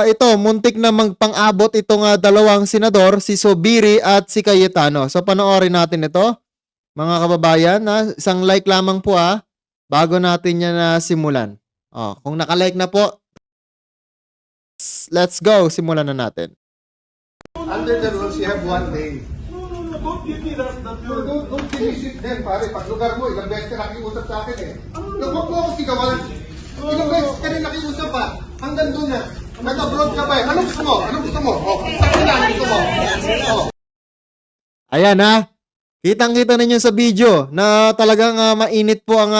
ito, muntik na magpang-abot itong dalawang senador, si Zubiri at si Cayetano. So panoorin natin ito, mga kababayan. Isang like lamang po bago natin yan simulan. Kung naka-like na po, let's go, simulan na natin. Under the rules, you have 1 day. No, don't give me that. Don't finish it then, pare. Pag lugar mo, ilang beses ka nakiusap sa akin eh. Huwag mo ako sigawan. Ilang beses ka rin nakiusap hanggang doon na. Nag-abroad ka ba eh. Anong gusto mo? Anong gusto mo? Saan na? Anong gusto mo? Ayan kitang-kita ninyo sa video na talagang mainit po ang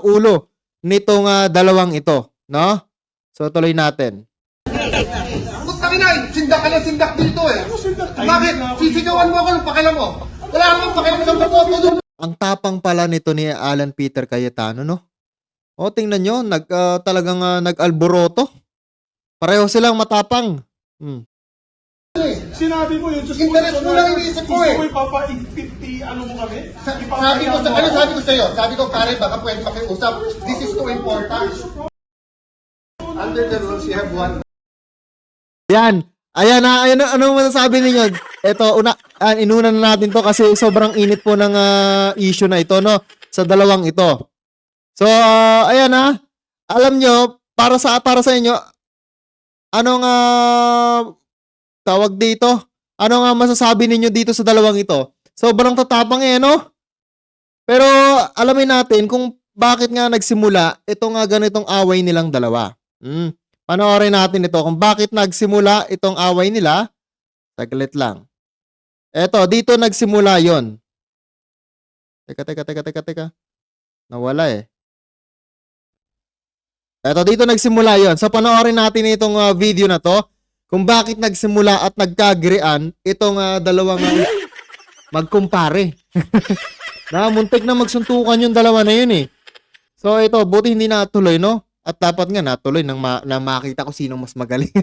ulo nitong dalawang ito, no? So tuloy natin. Bukta na, sindak ka na sindak dito eh. Bakit? Sisigawan mo ako ng pakialam mo. Wala akong pakialam sa boto doon. Ang tapang pala nito ni Alan Peter Cayetano, no? Tingnan nyo, talagang nag-alboroto. Pareho silang matapang. Sinabi mo yun, just Interest mo lang iniisip ko eh. Gusto mo ipapa-50, ano mo kami? Sabi ko sa'yo, sabi ko, pare, baka pwede makiusap. This is too important. Under the rules, you have 1. Yan. Ayan ano masasabi ninyo? Ito, inuna na natin to kasi sobrang init po ng issue na ito, no? Sa dalawang ito. So, ayan alam nyo, para sa inyo, anong tawag dito? Ano nga masasabi ninyo dito sa dalawang ito? Sobrang tatapang no? Pero alamin natin kung bakit nga nagsimula itong ganitong away nilang dalawa. Panoorin natin ito kung bakit nagsimula itong away nila. Saglit lang. Eto, dito nagsimula yon. Teka. Nawala eh. Eto, dito nagsimula yon. So, panoorin natin itong video na to kung bakit nagsimula at nagkagirian itong dalawang magkumpare. Muntik na magsuntukan yung dalawa na yun eh. So, ito, buti hindi natuloy, no? At dapat nga natuloy nang makita ko sinong mas magaling.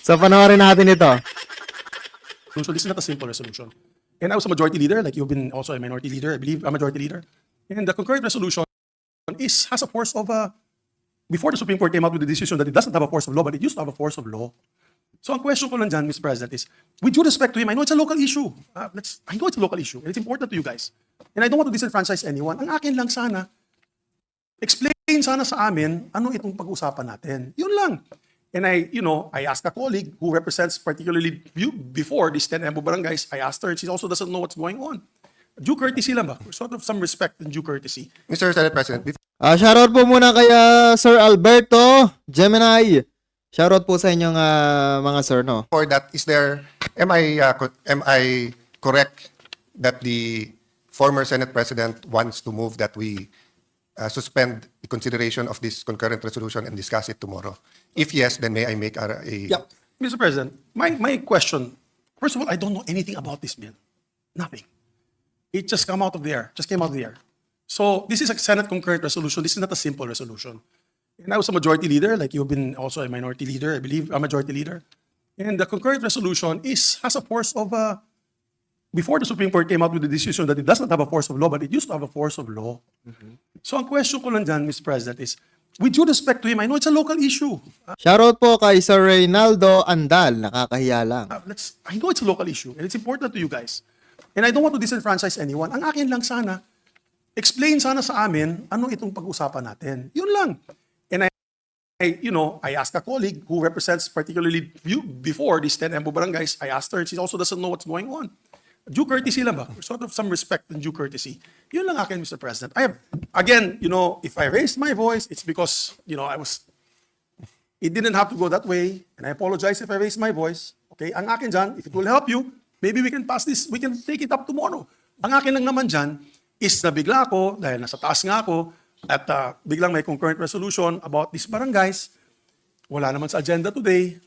So, panoorin natin ito. So this is not a simple resolution. And I was a majority leader, like you've been also a minority leader. I believe I'm a majority leader. And the concurrent resolution has a force of before the Supreme Court came out with the decision that it doesn't have a force of law, but it used to have a force of law. So ang question ko lang dyan, Mr. President, is with due respect to him, I know it's a local issue. I know it's a local issue, and it's important to you guys. And I don't want to disenfranchise anyone. Ang akin lang sana, explain sana sa amin ano itong pag-usapan natin. Yun lang. And I asked a colleague who represents particularly you before these 10 EMBO barangays, I asked her, and she also doesn't know what's going on. Due courtesy lang ba? Sort of some respect and due courtesy. Mr. Senate President, Shoutout po muna kay Sir Alberto Gemini. Shoutout po sa inyong mga sir, no? For that, am I correct that the former Senate President wants to move that we suspend the consideration of this concurrent resolution and discuss it tomorrow? If yes, then may I make a Yeah, Mr. President, my question, first of all, I don't know anything about this bill. Nothing. It just came out of the air. So this is a Senate concurrent resolution. This is not a simple resolution. And I was a majority leader, like you've been also a minority leader. I believe I'm a majority leader. And the concurrent resolution has a force of before the Supreme Court came out with the decision that it doesn't have a force of law, but it used to have a force of law. So ang question ko lang dyan, Mr. President, is with due respect to him, I know it's a local issue. Shoutout po kay Sir Reynaldo Andal. Nakakahiya lang. I know it's a local issue, and it's important to you guys. And I don't want to disenfranchise anyone. Ang akin lang sana, explain sana sa amin ano itong pag-usapan natin. Yun lang. And I asked a colleague who represents particularly you before these 10 EMBO barangays, I asked her, and she also doesn't know what's going on. Due courtesy lang ba? Sort of some respect and due courtesy. Yun lang akin, Mr. President. I have, again, if I raised my voice, it's because, it didn't have to go that way, and I apologize if I raised my voice. Okay? Ang akin dyan, if it will help you, maybe we can pass this, we can take it up tomorrow. Ang akin lang naman dyan is nabigla ako, dahil nasa taas nga ako, at biglang may concurrent resolution about these barangays. Wala naman sa agenda today,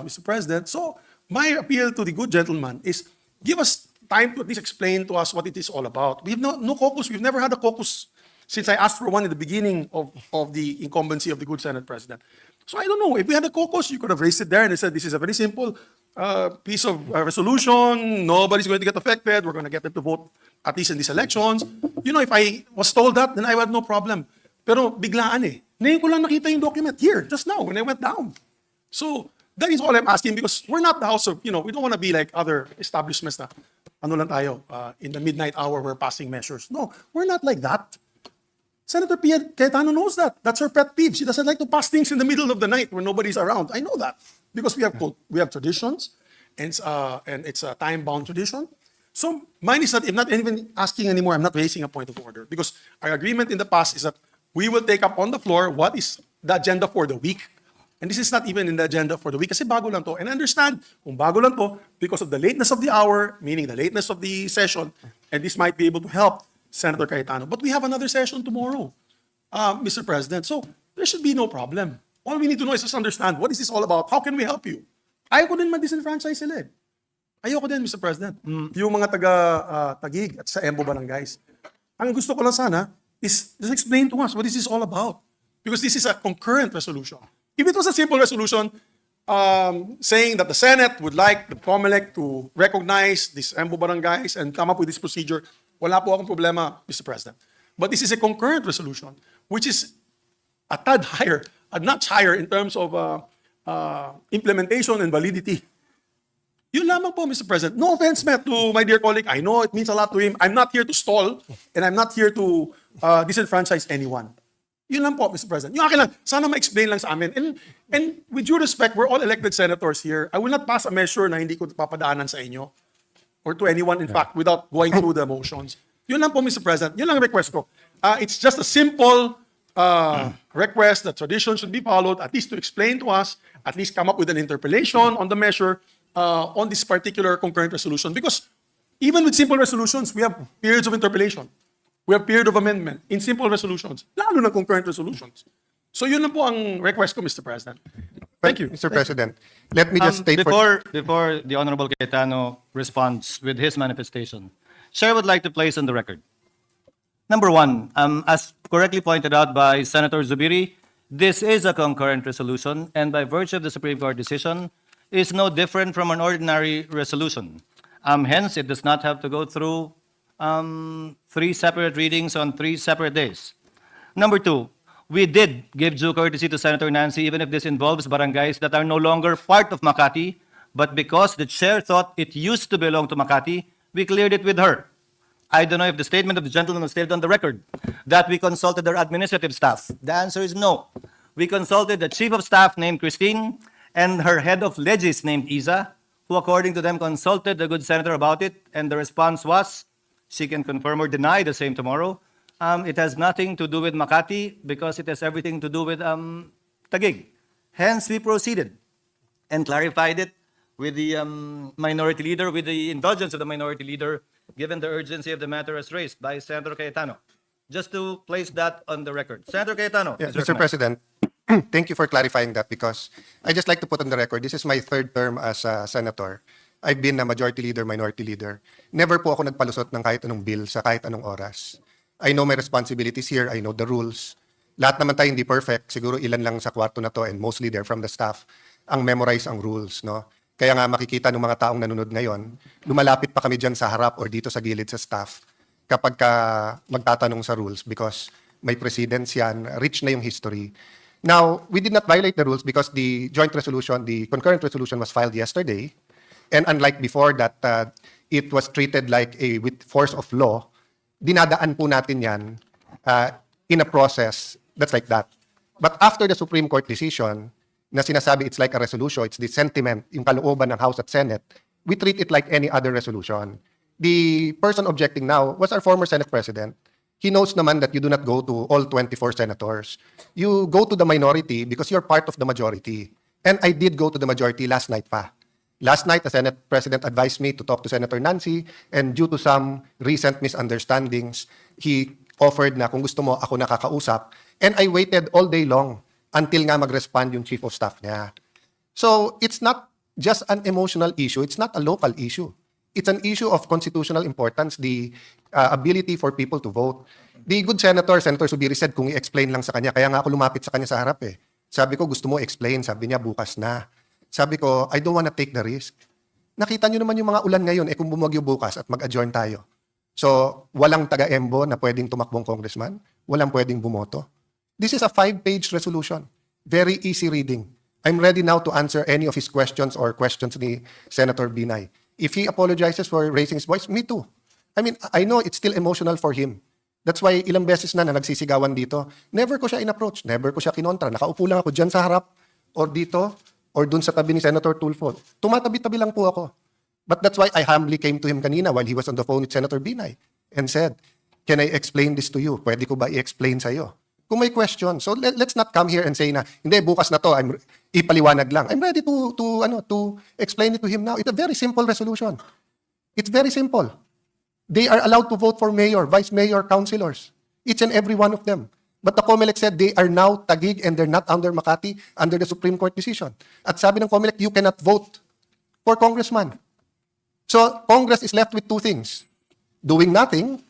Mr. President. So, my appeal to the good gentleman is give us time to at least explain to us what it is all about. We have no caucus. We've never had a caucus since I asked for one in the beginning of the incumbency of the good Senate President. So I don't know. If we had a caucus, you could have raised it there and said, this is a very simple piece of resolution. Nobody's going to get affected. We're going to get them to vote at least in these elections. If I was told that, then I would have no problem. Pero biglaan eh. Ngayon ko lang nakita yung document here, just now, when I went down. So, that is all I'm asking because we're not the house of, we don't want to be like other establishments na, ano lang tayo, in the midnight hour, we're passing measures. No, we're not like that. Senator Pia Cayetano knows that. That's her pet peeve. She doesn't like to pass things in the middle of the night when nobody's around. I know that because we have traditions, and it's a time-bound tradition. So mine is that I'm not even asking anymore. I'm not raising a point of order because our agreement in the past is that we will take up on the floor what is the agenda for the week. And this is not even in the agenda for the week kasi bago lang to. And I understand kung bago lang to because of the lateness of the hour, meaning the lateness of the session, and this might be able to help Senator Cayetano. But we have another session tomorrow, Mr. President. So there should be no problem. All we need to know is just understand what is this all about? How can we help you? Ayoko din ma-disenfranchise sila eh. Ayoko din, Mr. President. Yung mga taga-Tagig at sa Embo Barangays. Ang gusto ko lang sana is just explain to us what is this all about. Because this is a concurrent resolution. If it was a simple resolution saying that the Senate would like the COMELEC to recognize these Embo Barangays and come up with this procedure, wala po akong problema, Mr. President. But this is a concurrent resolution, which is a tad higher, a notch higher in terms of implementation and validity. Yun lamang po, Mr. President. No offense, Matt, to my dear colleague. I know it means a lot to him. I'm not here to stall, and I'm not here to disenfranchise anyone. Yun lang po, Mr. President. Yung akin lang, sana ma-explain lang sa amin. And with due respect, we're all elected senators here. I will not pass a measure na hindi ko papadaanan sa inyo or to anyone, in fact, without going through the motions. Yun lang po, Mr. President. Yun lang request ko. It's just a simple request that tradition should be followed, at least to explain to us, at least come up with an interpellation on the measure on this particular concurrent resolution. Because even with simple resolutions, we have periods of interpellation. We have period of amendment in simple resolutions, lalo na concurrent resolutions. So yun lang po ang request ko, Mr. President. Thank you. Mr. President, let me just state Before the Honorable Cayetano responds with his manifestation, Chair would like to place on the record. Number one, as correctly pointed out by Senator Zubiri, this is a concurrent resolution, and by virtue of the Supreme Court decision, is no different from an ordinary resolution. Hence, it does not have to go through 3 separate readings on 3 separate days. Number two, we did give due courtesy to Senator Nancy, even if this involves barangays that are no longer part of Makati, but because the chair thought it used to belong to Makati, we cleared it with her. I don't know if the statement of the gentleman was stated on the record that we consulted their administrative staff. The answer is no. We consulted the chief of staff named Christine and her head of legis named Isa, who according to them consulted the good senator about it, and the response was, she can confirm or deny the same tomorrow, it has nothing to do with Makati because it has everything to do with Taguig. Hence, we proceeded and clarified it with the minority leader, with the indulgence of the minority leader, given the urgency of the matter as raised by Senator Cayetano. Just to place that on the record. Senator Cayetano. Yeah, is Mr. recognized. President, thank you for clarifying that because I just like to put on the record, this is my 3rd term as a senator. I've been a majority leader, minority leader. Never po ako nagpalusot ng kahit anong bill sa kahit anong oras. I know my responsibilities here. I know the rules. Lahat naman tayo hindi perfect. Siguro ilan lang sa kwarto na to and mostly they're from the staff ang memorize ang rules, no? Kaya nga makikita ng mga taong nanonood ngayon, lumalapit pa kami dyan sa harap or dito sa gilid sa staff kapag ka magtatanong sa rules because may precedents yan, rich na yung history. Now, we did not violate the rules because the joint resolution, the concurrent resolution was filed yesterday. And unlike before that it was treated like with force of law, dinadaan po natin yan in a process that's like that. But after the Supreme Court decision, na sinasabi it's like a resolution, it's the sentiment, yung kalooban ng House at Senate, we treat it like any other resolution. The person objecting now was our former Senate President. He knows naman that you do not go to all 24 senators. You go to the minority because you're part of the majority. And I did go to the majority last night pa. Last night, the Senate President advised me to talk to Senator Nancy, and due to some recent misunderstandings, he offered na kung gusto mo, ako nakakausap. And I waited all day long until nga mag-respond yung Chief of Staff niya. So, it's not just an emotional issue. It's not a local issue. It's an issue of constitutional importance, the ability for people to vote. The good Senator Subiri said kung i-explain lang sa kanya, kaya nga ako lumapit sa kanya sa harap eh. Sabi ko, gusto mo explain? Sabi niya, bukas na. Sabi ko, I don't wanna take the risk. Nakita nyo naman yung mga ulan ngayon, kung bumagyo bukas at mag-adjourn tayo. So, walang taga-Embo na pwedeng tumakbong congressman, walang pwedeng bumoto. This is a 5-page resolution. Very easy reading. I'm ready now to answer any of his questions or questions ni Senator Binay. If he apologizes for raising his voice, me too. I mean, I know it's still emotional for him. That's why ilang beses na nagsisigawan dito, never ko siya in-approach, never ko siya kinontra. Nakaupo lang ako dyan sa harap or dito or dun sa tabi ni Senator Tulfo. Tumatabi-tabi lang po ako. But that's why I humbly came to him kanina while he was on the phone with Senator Binay and said, can I explain this to you? Pwede ko ba i-explain sa'yo? Kung may question. So let's not come here and say na, hindi, bukas na to, ipaliwanag lang. I'm ready to explain it to him now. It's a very simple resolution. It's very simple. They are allowed to vote for mayor, vice mayor, councilors. Each and every one of them. But the COMELEC said they are now Taguig and they're not under Makati under the Supreme Court decision. At sabi ng COMELEC, you cannot vote for congressman. So Congress is left with two things. Doing nothing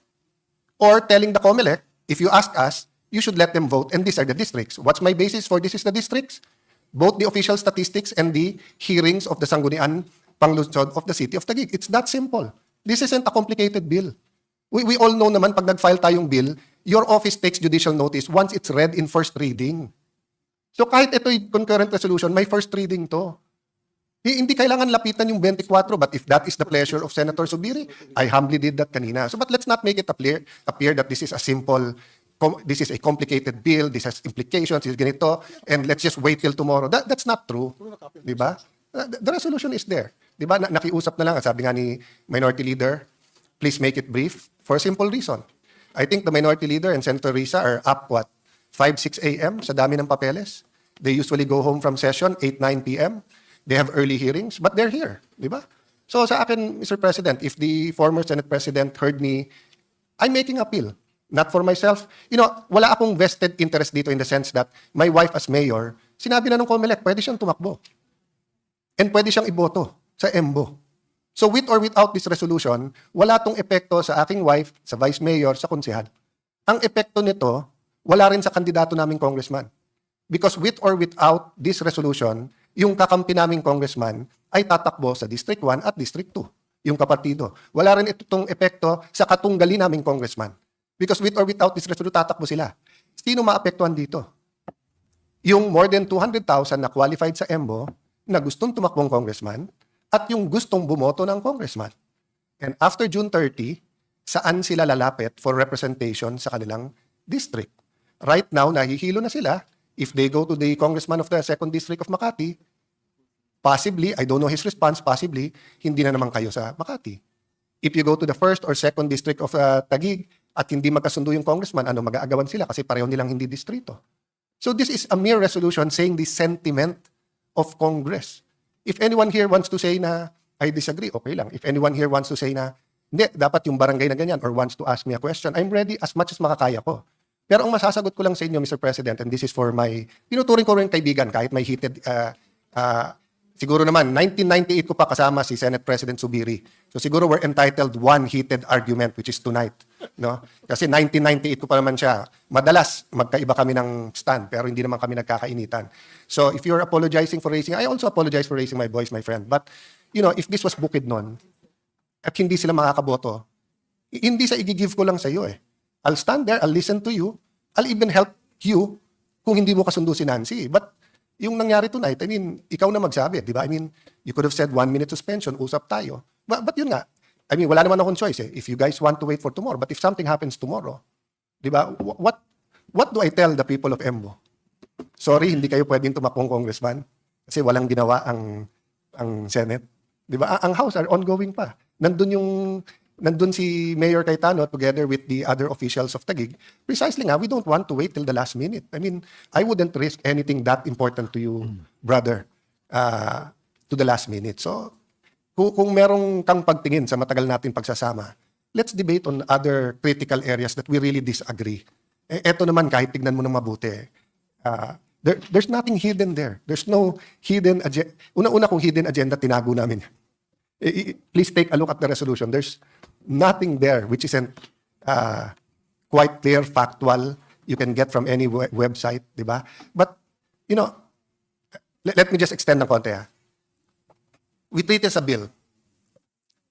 or telling the COMELEC, if you ask us, you should let them vote and these are the districts. What's my basis for this is the districts? Both the official statistics and the hearings of the Sangguniang Panglungsod of the City of Taguig. It's that simple. This isn't a complicated bill. We all know naman pag nag-file tayong bill, your office takes judicial notice once it's read in first reading. So kahit ito'y concurrent resolution, may first reading to. Hindi kailangan lapitan yung 24, but if that is the pleasure of Senator Zubiri, I humbly did that kanina. So but let's not make it appear that this is a simple, this is a complicated bill, this has implications, this is ganito, and let's just wait till tomorrow. That's not true. Diba? The resolution is there. Diba? Nakiusap na lang, sabi nga ni Minority Leader, please make it brief for a simple reason. I think the Minority Leader and Senator Risa are up, 5, 6 a.m. sa dami ng papeles. They usually go home from session, 8, 9 p.m. They have early hearings, but they're here. Diba? So sa akin, Mr. President, if the former Senate President heard me, I'm making appeal. Not for myself. You know, wala akong vested interest dito in the sense that my wife as mayor, sinabi na ng COMELEC, pwede siyang tumakbo. And pwede siyang iboto sa EMBO. So with or without this resolution, wala tong epekto sa aking wife, sa vice mayor, sa konsehal. Ang epekto nito, wala rin sa kandidato naming congressman. Because with or without this resolution, yung kakampi naming congressman ay tatakbo sa District 1 at District 2, yung kapartido. Wala rin itong epekto sa katunggali naming congressman. Because with or without this resolution, tatakbo sila. Sino maapektuhan dito? Yung more than 200,000 na qualified sa EMBO na gustong tumakbong congressman at yung gustong bumoto ng congressman. And after June 30, saan sila lalapit for representation sa kanilang district? Right now, nahihilo na sila. If they go to the congressman of the 2nd District of Makati, possibly, I don't know his response, possibly, hindi na naman kayo sa Makati. If you go to the 1st or 2nd District of Taguig at hindi magkasundo yung congressman, mag-aagawan sila kasi pareho nilang hindi distrito. So this is a mere resolution saying the sentiment of Congress. If anyone here wants to say na, I disagree, okay lang. If anyone here wants to say na, hindi, dapat yung barangay na ganyan or wants to ask me a question, I'm ready as much as makakaya ko. Pero ang masasagot ko lang sa inyo, Mr. President, and this is for my, tinuturing ko rin kaibigan kahit may heated, siguro naman, 1998 ko pa kasama si Senate President Zubiri. So siguro we're entitled one heated argument, which is tonight. No? Kasi 1998 ko pa naman siya. Madalas, magkaiba kami ng stand, pero hindi naman kami nagkakainitan. So if you're apologizing for raising, I also apologize for raising my voice, my friend. But, you know, if this was Bukidnon, at hindi sila makakaboto, hindi sa i-give ko lang sa iyo eh. I'll stand there, I'll listen to you, I'll even help you kung hindi mo kasundo si Nancy. But yung nangyari tonight, I mean, ikaw na magsabi, di ba? I mean, you could have said 1 minute suspension, usap tayo. But yun nga, I mean, wala naman akong choice eh. If you guys want to wait for tomorrow, but if something happens tomorrow, di ba? What do I tell the people of Embo? Sorry, hindi kayo pwedeng tumakbong congressman kasi walang ginawa ang Senate. Di ba? Ang House are ongoing pa. Nandun si Mayor Cayetano together with the other officials of Taguig. Precisely nga, we don't want to wait till the last minute. I mean, I wouldn't risk anything that important to you, brother, to the last minute. So, kung merong kang pagtingin sa matagal natin pagsasama, let's debate on other critical areas that we really disagree. Eto naman, kahit tignan mo ng mabuti, there's nothing hidden there. There's no hidden agenda. Una-una kung hidden agenda, tinago namin. Please take a look at the resolution. There's nothing there which isn't quite clear, factual, you can get from any website, di ba? But, you know, let me just extend ng konti. We treat this as a bill.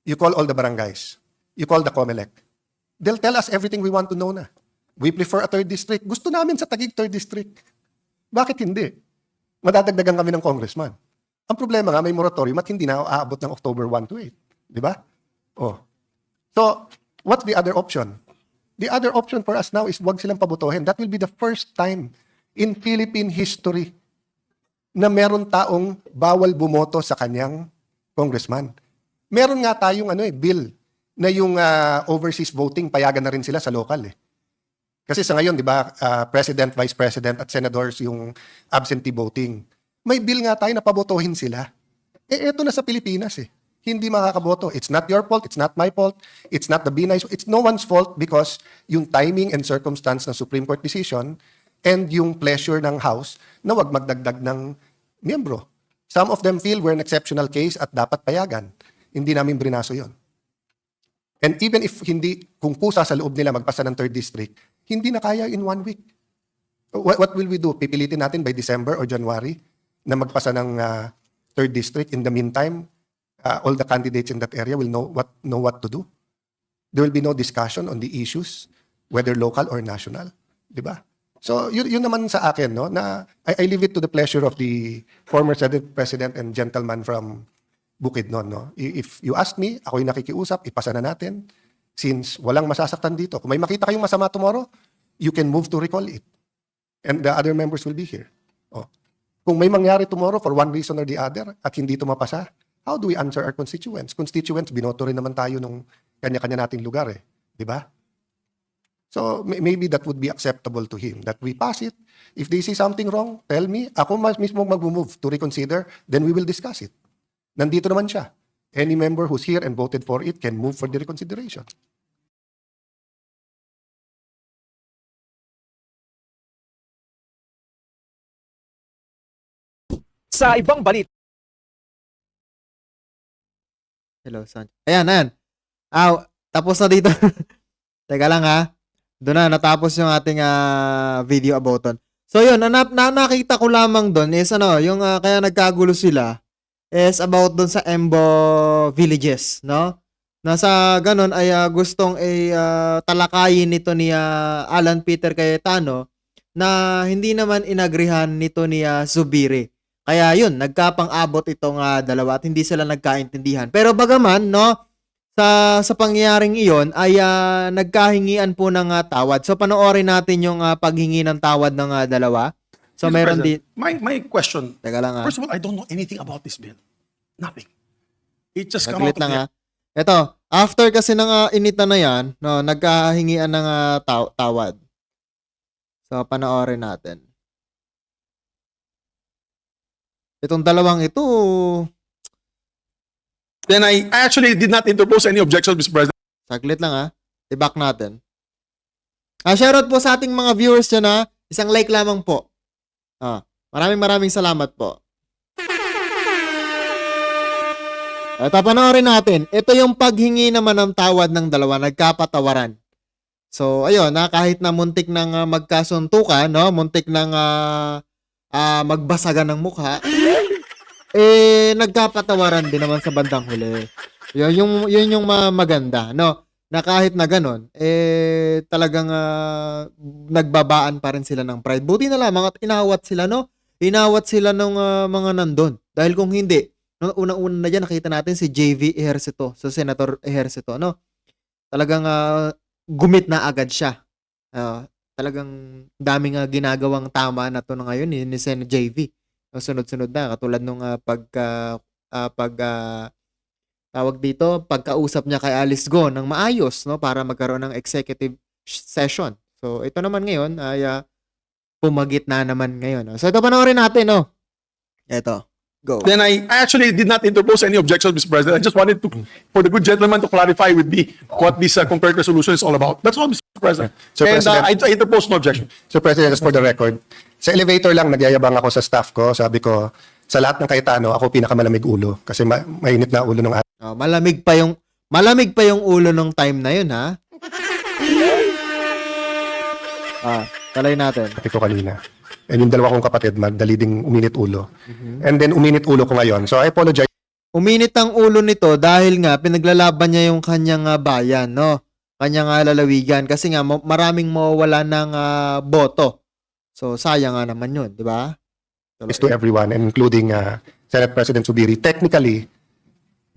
You call all the barangays. You call the COMELEC. They'll tell us everything we want to know na. We prefer a 3rd district. Gusto namin sa Taguig 3rd district. Bakit hindi? Madadagdagan kami ng congressman. Ang problema nga, may moratorium at hindi na aabot ng October 1 to 8. Di ba? Oh. So, what's the other option? The other option for us now is wag silang pabotohin. That will be the first time in Philippine history na meron taong bawal bumoto sa kanyang congressman. Meron nga tayong bill na yung overseas voting, payagan na rin sila sa local eh. Kasi sa ngayon, di ba, President, Vice President at Senators yung absentee voting. May bill nga tayo na pabotohin sila. Eto na sa Pilipinas eh. Hindi makakaboto. It's not your fault, it's not my fault, it's not the Binay's, it's no one's fault because yung timing and circumstance ng Supreme Court decision and yung pleasure ng House na wag magdagdag ng miyembro. Some of them feel we're an exceptional case at dapat payagan. Hindi namin brinaso yon. And even if kung pusa sa loob nila magpasa ng 3rd district, hindi na kaya in 1 week. What will we do? Pipilitin natin by December or January na magpasa ng 3rd district. In the meantime, all the candidates in that area will know what to do. There will be no discussion on the issues, whether local or national. Diba? So, yun naman sa akin, no? Na I leave it to the pleasure of the former Senate President and gentleman from Bukidnon, no? If you ask me, ako yung nakikiusap, ipasa na natin. Since walang masasaktan dito. Kung may makita kayong masama tomorrow, you can move to recall it. And the other members will be here. Oh. Kung may mangyari tomorrow for one reason or the other at hindi ito mapasa, how do we answer our constituents? Constituents, binoto rin naman tayo nung kanya-kanya nating lugar eh. Di ba? So, maybe that would be acceptable to him, that we pass it. If they see something wrong, tell me. Ako mismo mag-move to reconsider, then we will discuss it. Nandito naman siya. Any member who's here and voted for it can move for the reconsideration. Sa ibang balita, Hello, San. Ayan. Tapos na dito. Teka lang ha. Doon na, natapos yung ating video about on. So yun, nakita ko lamang doon is yung kaya nagkagulo sila is about doon sa Embo Villages, no? Nasa ganun ay gustong talakayin nito ni Alan Peter Cayetano na hindi naman inagrihan nito ni Zubiri. Kaya yun, nagkapang-abot itong dalawa at hindi sila nagkaintindihan. Pero bagaman, no, sa pangyayaring iyon ay nagkahingian po ng tawad. So panoorin natin yung paghingi ng tawad ng dalawa. So Mr. meron din. President, my question. Teka lang First of all, I don't know anything about this bill. Nothing. It just come out Saglit of lang the... Ito, after kasi ng inita na yan, no, nagkahingian ng tawad. So panoorin natin. Itong dalawang ito, Then I actually did not interpose any objections, Mr. President. saglit lang i-back natin. Shoutout po sa ating mga viewers dyan isang like lamang po. Maraming salamat po. Ito, panoorin natin. Ito yung paghingi naman ng tawad ng dalawa, nagkapatawaran. So, ayun, kahit na muntik ng magkasuntukan, no? Muntik ng magbasagan ng mukha, nagkapatawaran din naman sa bandang huli. Yun yung maganda, no? Na kahit na ganun, talagang nagbabaan pa rin sila ng pride. Buti na lamang at inawat sila, no? Inawat sila ng mga nandun. Dahil kung hindi, no, unang-una na dyan, nakita natin si JV Ejercito, so Senator Ejercito, no? Talagang gumit na agad siya. Talagang daming ginagawang tama na to na ngayon ni Sen JV. Sunod-sunod na katulad nung tawag dito, pagkausap niya kay Alice Go ng maayos, no, para magkaroon ng executive session. So ito naman ngayon ay pumagit na naman ngayon. No? So ito panoorin natin, no. Ito. Go. Then I actually did not interpose any objections, Mr. President. I just wanted to, for the good gentleman to clarify with me what this concurrent resolution is all about. That's all, Mr. President. Sir And President. I interpose no objection. So, President, just for the record, sa elevator lang, nagyayabang ako sa staff ko. Sabi ko, sa lahat ng Cayetano, ako pinakamalamig ulo. Kasi mainit na ulo ng Malamig pa yung ulo nung time na yun, ha? Talay natin. ate ko kanina. And yung dalawa kong kapatid, madali ding uminit ulo. And then, uminit ulo ko ngayon. So, I apologize. Uminit ang ulo nito dahil nga pinaglalaban niya yung kanyang bayan, no? kanyang lalawigan kasi nga maraming mawawala ng boto. So sayang nga naman 'yun, 'di ba? is to everyone, including Senate President Zubiri. Technically,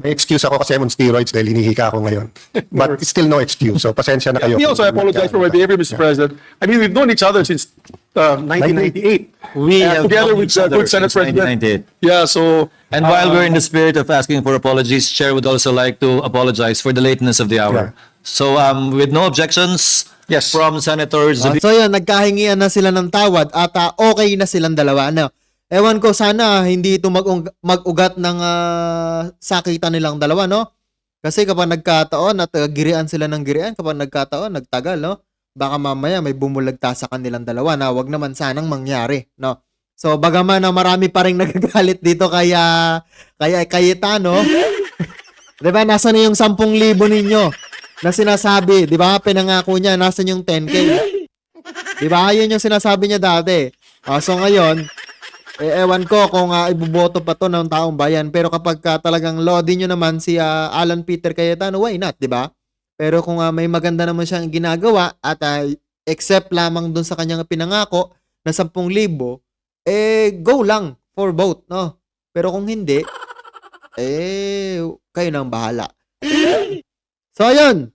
may excuse ako kasi I'm on steroids dahil hinihika ako ngayon. But it's still no excuse. So pasensya na kayo. Me also, I apologize for my behavior, Mr. President. I mean, we've known each other since 1998. We have together known with each other good Senate since President. 1998. Yeah, so And while we're in the spirit of asking for apologies, Chair would also like to apologize for the lateness of the hour. So, with no objections Yes. from Senator Zubiri. So yun, nagkahingian na sila ng tawad at okay na silang dalawa. Ano? Ewan ko, sana hindi ito mag-ugat ng sakitan nilang dalawa, no? Kasi kapag nagkataon at girian sila ng girian, kapag nagkataon, nagtagal, no? Baka mamaya may bumulagta sa kanilang dalawa na wag naman sanang mangyari, no? So, bagaman na marami pa rin nagagalit dito kaya Cayetano, 'di ba? Nasaan na yung 10,000 ninyo na sinasabi, 'di ba? Pinangako niya, nasaan yung 10K? 'Di ba? Yun yung sinasabi niya dati. So ngayon, ewan ko kung iboboto pa to ng taong bayan. Pero kapag talagang lodin nyo naman si Alan Peter Cayetano, why not, 'di ba? Pero kung may maganda naman siyang ginagawa at except lamang dun sa kanyang pinangako na 10,000, go lang for vote, no? Pero kung hindi, kayo nang bahala. So, ayun.